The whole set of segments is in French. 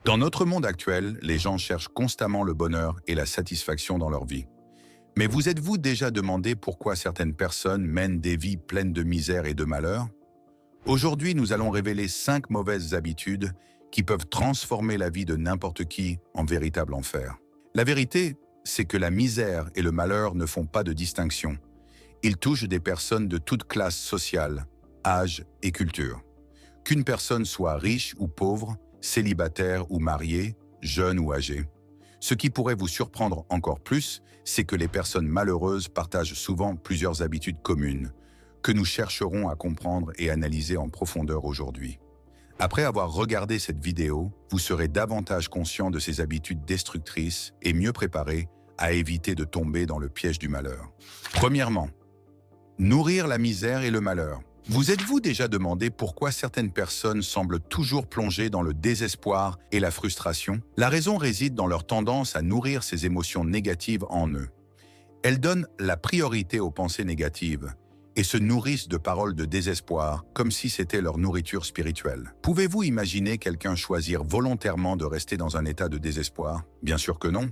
Dans notre monde actuel, les gens cherchent constamment le bonheur et la satisfaction dans leur vie. Mais vous êtes-vous déjà demandé pourquoi certaines personnes mènent des vies pleines de misère et de malheur? Aujourd'hui, nous allons révéler 5 mauvaises habitudes qui peuvent transformer la vie de n'importe qui en véritable enfer. La vérité, c'est que la misère et le malheur ne font pas de distinction. Ils touchent des personnes de toute classe sociale, âge et culture. Qu'une personne soit riche ou pauvre, célibataire ou mariée, jeune ou âgée. Ce qui pourrait vous surprendre encore plus, c'est que les personnes malheureuses partagent souvent plusieurs habitudes communes, que nous chercherons à comprendre et analyser en profondeur aujourd'hui. Après avoir regardé cette vidéo, vous serez davantage conscient de ces habitudes destructrices et mieux préparé à éviter de tomber dans le piège du malheur. Premièrement, nourrir la misère et le malheur. Vous êtes-vous déjà demandé pourquoi certaines personnes semblent toujours plongées dans le désespoir et la frustration? La raison réside dans leur tendance à nourrir ces émotions négatives en eux. Elles donnent la priorité aux pensées négatives et se nourrissent de paroles de désespoir comme si c'était leur nourriture spirituelle. Pouvez-vous imaginer quelqu'un choisir volontairement de rester dans un état de désespoir? Bien sûr que non.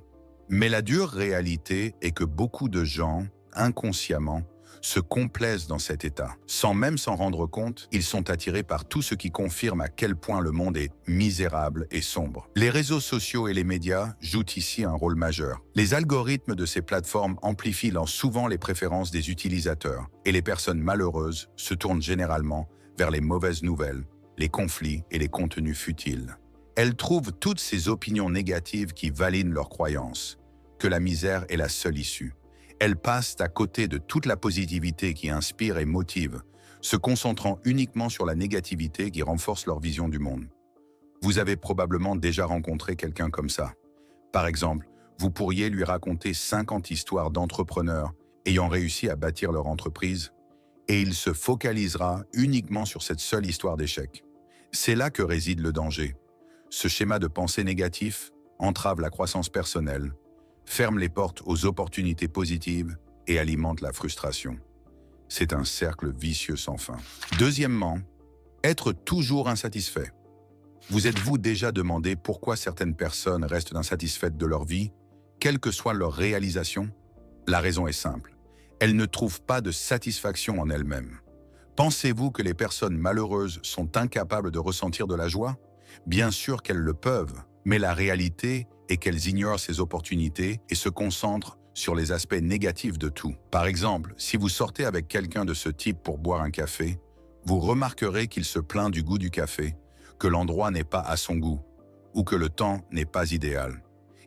Mais la dure réalité est que beaucoup de gens, inconsciemment, se complaisent dans cet état. Sans même s'en rendre compte, ils sont attirés par tout ce qui confirme à quel point le monde est misérable et sombre. Les réseaux sociaux et les médias jouent ici un rôle majeur. Les algorithmes de ces plateformes amplifient souvent les préférences des utilisateurs, et les personnes malheureuses se tournent généralement vers les mauvaises nouvelles, les conflits et les contenus futiles. Elles trouvent toutes ces opinions négatives qui valident leurs croyances, que la misère est la seule issue. Elles passent à côté de toute la positivité qui inspire et motive, se concentrant uniquement sur la négativité qui renforce leur vision du monde. Vous avez probablement déjà rencontré quelqu'un comme ça. Par exemple, vous pourriez lui raconter 50 histoires d'entrepreneurs ayant réussi à bâtir leur entreprise, et il se focalisera uniquement sur cette seule histoire d'échec. C'est là que réside le danger. Ce schéma de pensée négatif entrave la croissance personnelle, ferme les portes aux opportunités positives et alimente la frustration. C'est un cercle vicieux sans fin. Deuxièmement, être toujours insatisfait. Vous êtes-vous déjà demandé pourquoi certaines personnes restent insatisfaites de leur vie, quelle que soit leur réalisation? La raison est simple. Elles ne trouvent pas de satisfaction en elles-mêmes. Pensez-vous que les personnes malheureuses sont incapables de ressentir de la joie? Bien sûr qu'elles le peuvent, mais la réalité est qu'elles ignorent ces opportunités et se concentrent sur les aspects négatifs de tout. Par exemple, si vous sortez avec quelqu'un de ce type pour boire un café, vous remarquerez qu'il se plaint du goût du café, que l'endroit n'est pas à son goût, ou que le temps n'est pas idéal.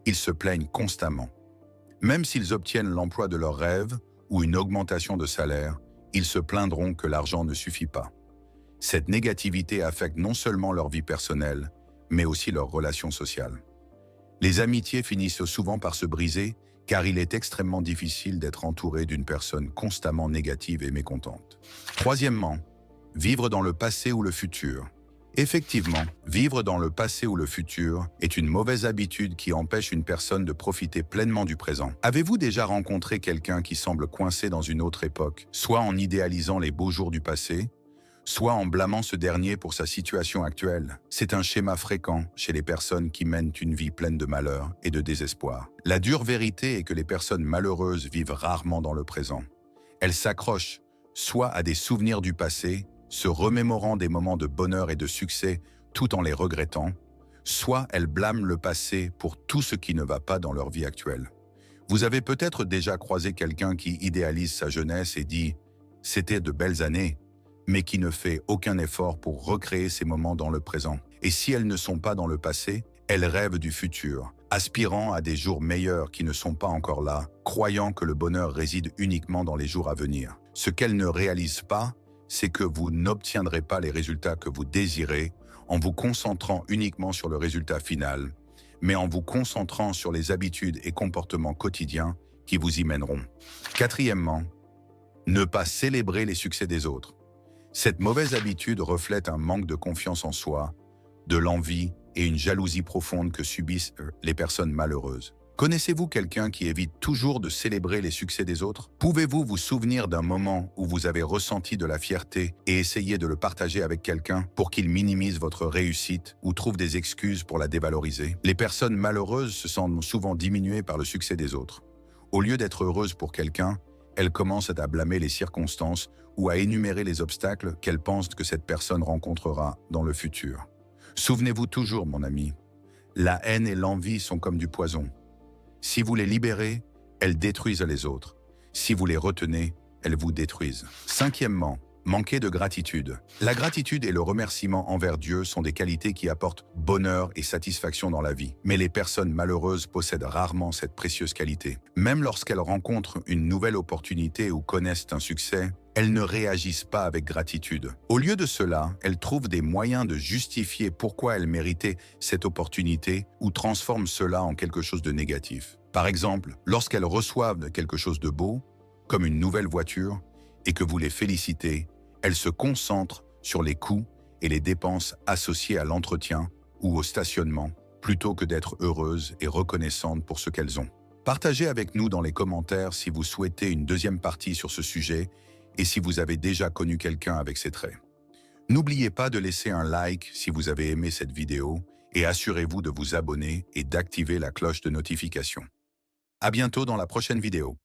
Ils se plaignent constamment. Même s'ils obtiennent l'emploi de leurs rêves ou une augmentation de salaire, ils se plaindront que l'argent ne suffit pas. Cette négativité affecte non seulement leur vie personnelle, mais aussi leurs relations sociales. Les amitiés finissent souvent par se briser car il est extrêmement difficile d'être entouré d'une personne constamment négative et mécontente. Troisièmement, vivre dans le passé ou le futur. Effectivement, vivre dans le passé ou le futur est une mauvaise habitude qui empêche une personne de profiter pleinement du présent. Avez-vous déjà rencontré quelqu'un qui semble coincé dans une autre époque, soit en idéalisant les beaux jours du passé, soit en blâmant ce dernier pour sa situation actuelle? C'est un schéma fréquent chez les personnes qui mènent une vie pleine de malheur et de désespoir. La dure vérité est que les personnes malheureuses vivent rarement dans le présent. Elles s'accrochent soit à des souvenirs du passé, se remémorant des moments de bonheur et de succès tout en les regrettant, soit elles blâment le passé pour tout ce qui ne va pas dans leur vie actuelle. Vous avez peut-être déjà croisé quelqu'un qui idéalise sa jeunesse et dit « c'était de belles années », mais qui ne fait aucun effort pour recréer ces moments dans le présent. Et si elles ne sont pas dans le passé, elles rêvent du futur, aspirant à des jours meilleurs qui ne sont pas encore là, croyant que le bonheur réside uniquement dans les jours à venir. Ce qu'elles ne réalisent pas, c'est que vous n'obtiendrez pas les résultats que vous désirez en vous concentrant uniquement sur le résultat final, mais en vous concentrant sur les habitudes et comportements quotidiens qui vous y mèneront. Quatrièmement, ne pas célébrer les succès des autres. Cette mauvaise habitude reflète un manque de confiance en soi, de l'envie et une jalousie profonde que subissent les personnes malheureuses. Connaissez-vous quelqu'un qui évite toujours de célébrer les succès des autres? Pouvez-vous vous souvenir d'un moment où vous avez ressenti de la fierté et essayé de le partager avec quelqu'un pour qu'il minimise votre réussite ou trouve des excuses pour la dévaloriser? Les personnes malheureuses se sentent souvent diminuées par le succès des autres. Au lieu d'être heureuses pour quelqu'un, elles commencent à blâmer les circonstances ou à énumérer les obstacles qu'elles pensent que cette personne rencontrera dans le futur. Souvenez-vous toujours, mon ami, la haine et l'envie sont comme du poison. Si vous les libérez, elles détruisent les autres. Si vous les retenez, elles vous détruisent. Cinquièmement, manquer de gratitude. La gratitude et le remerciement envers Dieu sont des qualités qui apportent bonheur et satisfaction dans la vie. Mais les personnes malheureuses possèdent rarement cette précieuse qualité. Même lorsqu'elles rencontrent une nouvelle opportunité ou connaissent un succès, elles ne réagissent pas avec gratitude. Au lieu de cela, elles trouvent des moyens de justifier pourquoi elles méritaient cette opportunité ou transforment cela en quelque chose de négatif. Par exemple, lorsqu'elles reçoivent quelque chose de beau, comme une nouvelle voiture, et que vous les félicitez, elles se concentrent sur les coûts et les dépenses associées à l'entretien ou au stationnement, plutôt que d'être heureuses et reconnaissantes pour ce qu'elles ont. Partagez avec nous dans les commentaires si vous souhaitez une deuxième partie sur ce sujet et si vous avez déjà connu quelqu'un avec ces traits. N'oubliez pas de laisser un like si vous avez aimé cette vidéo et assurez-vous de vous abonner et d'activer la cloche de notification. À bientôt dans la prochaine vidéo.